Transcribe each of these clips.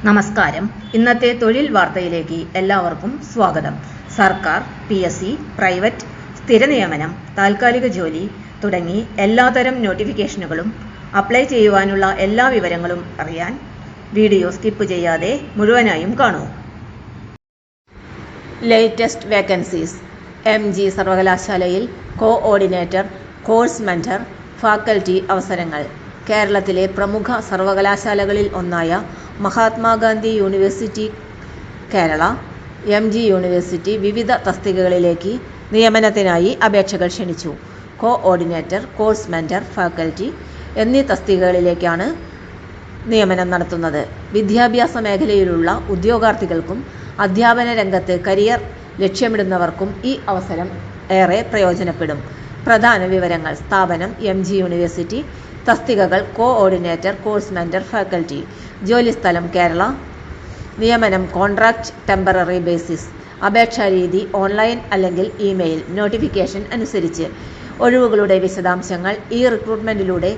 നമസ്കാരം. ഇന്നത്തെ തൊഴിൽ വാർത്തയിലേക്ക് എല്ലാവർക്കും സ്വാഗതം. സർക്കാർ, PSC, പ്രൈവറ്റ്, സ്ഥിര നിയമനം, താൽക്കാലിക ജോലി തുടങ്ങി എല്ലാതരം നോട്ടിഫിക്കേഷനുകളും അപ്ലൈ ചെയ്യുവാനുള്ള എല്ലാ വിവരങ്ങളും അറിയാൻ വീഡിയോ സ്കിപ്പ് ചെയ്യാതെ മുഴുവനായും കാണൂ. Latest vacancies. MG സർവകലാശാലയിൽ കോഓർഡിനേറ്റർ, കോഴ്സ് മെന്റർ, ഫാക്കൽറ്റി അവസരങ്ങൾ. കേരളത്തിലെ പ്രമുഖ സർവകലാശാലകളിൽ ഒന്നായ Mahatma Gandhi university Kerala, MG university വിവിധ തസ്തികകളിലേക്ക് നിയമനത്തിനായി അപേക്ഷകൾ ക്ഷണിച്ചു. കോഓർഡിനേറ്റർ, കോഴ്സ് മെന്റർ, ഫാക്കൽറ്റി എന്നീ തസ്തികകളിലേക്കാണ് നിയമനം നടത്തുന്നത്. വിദ്യാഭ്യാസ മേഖലയിലുള്ള ഉദ്യോഗാർത്ഥികൾക്കും അധ്യാപന രംഗത്ത് കരിയർ ലക്ഷ്യമിടുന്നവർക്കും ഈ അവസരം ഏറെ പ്രയോജനപ്പെടും. പ്രധാന വിവരങ്ങൾ. സ്ഥാപനം MG യൂണിവേഴ്സിറ്റി. തസ്തികകൾ കോഓർഡിനേറ്റർ, കോഴ്സ് മെന്റർ, ഫാക്കൽറ്റി. ജോലിസ്ഥലം കേരള. നിയമനം കോൺട്രാക്ട് ടെമ്പററി ബേസിസ്. അപേക്ഷാരീതി ഓൺലൈൻ അല്ലെങ്കിൽ ഇമെയിൽ. നോട്ടിഫിക്കേഷൻ അനുസരിച്ച്. ഒഴിവുകളുടെ വിശദാംശങ്ങൾ. ഈ റിക്രൂട്ട്മെന്റിലൂടെ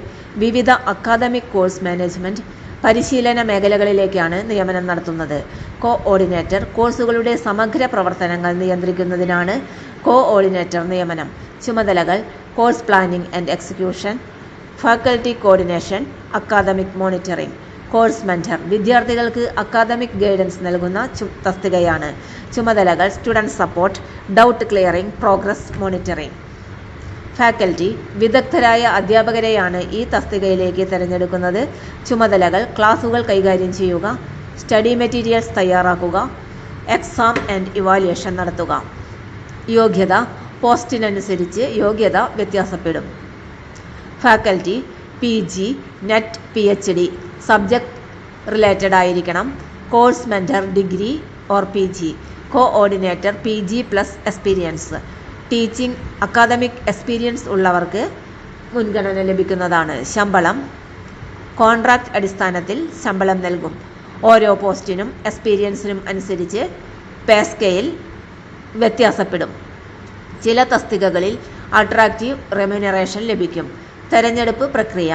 വിവിധ അക്കാദമിക് കോഴ്സ് മാനേജ്മെന്റ് പരിശീലന മേഖലകളിലേക്കാണ് നിയമനം നടത്തുന്നത്. കോഓർഡിനേറ്റർ കോഴ്സുകളുടെ സമഗ്ര പ്രവർത്തനങ്ങൾ നിയന്ത്രിക്കുന്നതിനാണ് കോഓർഡിനേറ്റർ നിയമനം. ചുമതലകൾ. Course planning and execution, faculty coordination, academic monitoring. Course mentor വിദ്യാർത്ഥികൾക്ക് അക്കാദമിക് ഗൈഡൻസ് നൽകുന്ന തസ്തികയാണ്. ചുമതലകൾ. Student support, doubt clearing, progress monitoring. Faculty വിദഗ്ധരായ അധ്യാപകരെയാണ് ഈ തസ്തികയിലേക്ക് തിരഞ്ഞെടുക്കുന്നത്. ചുമതലകൾ. ക്ലാസുകൾ കൈകാര്യം ചെയ്യുക, സ്റ്റഡി മെറ്റീരിയൽസ് തയ്യാറാക്കുക, എക്സാം ആൻഡ് ഇവാലുവേഷൻ നടത്തുക. യോഗ്യത. പോസ്റ്റിനനുസരിച്ച് യോഗ്യത വ്യത്യാസപ്പെടും. Faculty PG, NET, PhD subject related ആയിരിക്കണം. Course mentor degree or PG. Coordinator PG+ experience. Teaching academic experience ഉള്ളവർക്ക് മുൻഗണന ലഭിക്കുന്നതാണ്. ശമ്പളം. കോൺട്രാക്ട് അടിസ്ഥാനത്തിൽ ശമ്പളം നൽകും. ഓരോ പോസ്റ്റിനും എക്സ്പീരിയൻസിനും അനുസരിച്ച് പേ സ്കെയിൽ വ്യത്യാസപ്പെടും. ചില തസ്തികകളിൽ അട്രാക്റ്റീവ് റെമ്യൂണറേഷൻ ലഭിക്കും. തെരഞ്ഞെടുപ്പ് പ്രക്രിയ.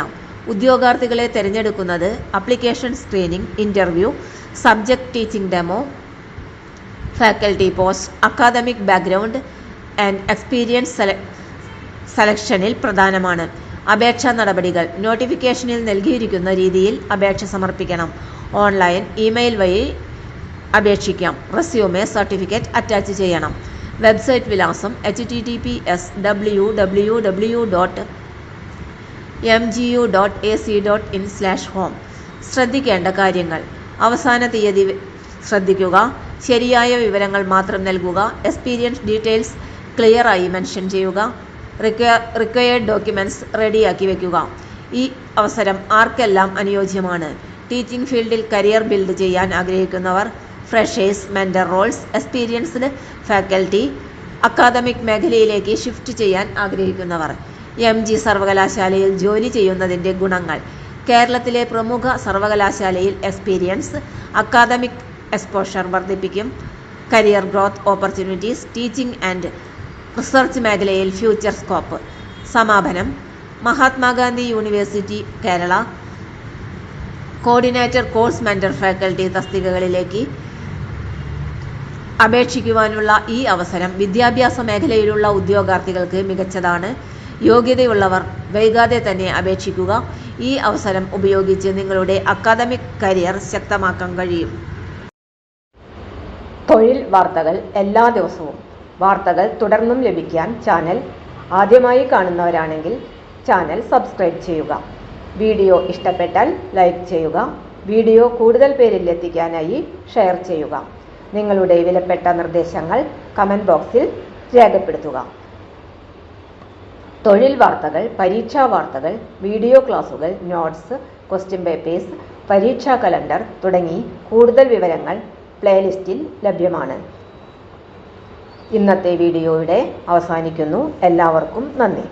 ഉദ്യോഗാർത്ഥികളെ തിരഞ്ഞെടുക്കുന്നത് application screening, interview, subject teaching demo, faculty post, academic background and experience സെലക്ഷനിൽ പ്രധാനമാണ്. അപേക്ഷാ നടപടികൾ. നോട്ടിഫിക്കേഷനിൽ നൽകിയിരിക്കുന്ന രീതിയിൽ അപേക്ഷ സമർപ്പിക്കണം. ഓൺലൈൻ, ഇമെയിൽ വഴി അപേക്ഷിക്കാം. റെസ്യൂമെ, സർട്ടിഫിക്കറ്റ് അറ്റാച്ച് ചെയ്യണം. വെബ്സൈറ്റ് വിലാസം https://www.mgu.ac.in/home. ശ്രദ്ധിക്കേണ്ട കാര്യങ്ങൾ. അവസാന തീയതി ശ്രദ്ധിക്കുക. ശരിയായ വിവരങ്ങൾ മാത്രം നൽകുക. എക്സ്പീരിയൻസ് ഡീറ്റെയിൽസ് ക്ലിയർ ആയി മെൻഷൻ ചെയ്യുക. റിക്വയർഡ് ഡോക്യുമെന്റ്സ് റെഡിയാക്കി വയ്ക്കുക. ഈ അവസരം ആർക്കെല്ലാം അനുയോജ്യമാണ്? ടീച്ചിങ് ഫീൽഡിൽ കരിയർ ബിൽഡ് ചെയ്യാൻ ആഗ്രഹിക്കുന്നവർ, freshers, mentor roles, experienced faculty, academic മേഖലയിലേക്ക് ഷിഫ്റ്റ് ചെയ്യാൻ ആഗ്രഹിക്കുന്നവർ. MG സർവകലാശാലയിൽ ജോലി ചെയ്യുന്നതിൻ്റെ ഗുണങ്ങൾ. കേരളത്തിലെ പ്രമുഖ സർവകലാശാലയിൽ എക്സ്പീരിയൻസ് അക്കാദമിക് എക്സ്പോഷർ വർദ്ധിപ്പിക്കും. Career growth opportunities. Teaching and research മേഖലയിൽ ഫ്യൂച്ചർ സ്കോപ്പ്. സമാപനം. Mahatma Gandhi university Kerala coordinator, course mentor, faculty തസ്തികകളിലേക്ക് അപേക്ഷിക്കുവാനുള്ള ഈ അവസരം വിദ്യാഭ്യാസ മേഖലയിലുള്ള ഉദ്യോഗാർത്ഥികൾക്ക് മികച്ചതാണ്. യോഗ്യതയുള്ളവർ വൈകാതെ തന്നെ അപേക്ഷിക്കുക. ഈ അവസരം ഉപയോഗിച്ച് നിങ്ങളുടെ അക്കാദമിക് കരിയർ ശക്തമാക്കാൻ കഴിയും. തൊഴിൽ വാർത്തകൾ എല്ലാ ദിവസവും. വാർത്തകൾ തുടർന്നും ലഭിക്കാൻ ചാനൽ ആദ്യമായി കാണുന്നവരാണെങ്കിൽ ചാനൽ സബ്സ്ക്രൈബ് ചെയ്യുക. വീഡിയോ ഇഷ്ടപ്പെട്ടാൽ ലൈക്ക് ചെയ്യുക. വീഡിയോ കൂടുതൽ പേരിൽ എത്തിക്കാനായി ഷെയർ ചെയ്യുക. നിങ്ങളുടെ വിലപ്പെട്ട നിർദ്ദേശങ്ങൾ കമന്റ് ബോക്സിൽ രേഖപ്പെടുത്തുക. തൊഴിൽ വാർത്തകൾ, പരീക്ഷാ വാർത്തകൾ, വീഡിയോ ക്ലാസുകൾ, നോട്ട്സ്, ക്വസ്റ്റ്യൻ പേപ്പേഴ്സ്, പരീക്ഷാ കലണ്ടർ തുടങ്ങി കൂടുതൽ വിവരങ്ങൾ പ്ലേലിസ്റ്റിൽ ലഭ്യമാണ്. ഇന്നത്തെ വീഡിയോയുടെ അവസാനിക്കുന്നു. എല്ലാവർക്കും നന്ദി.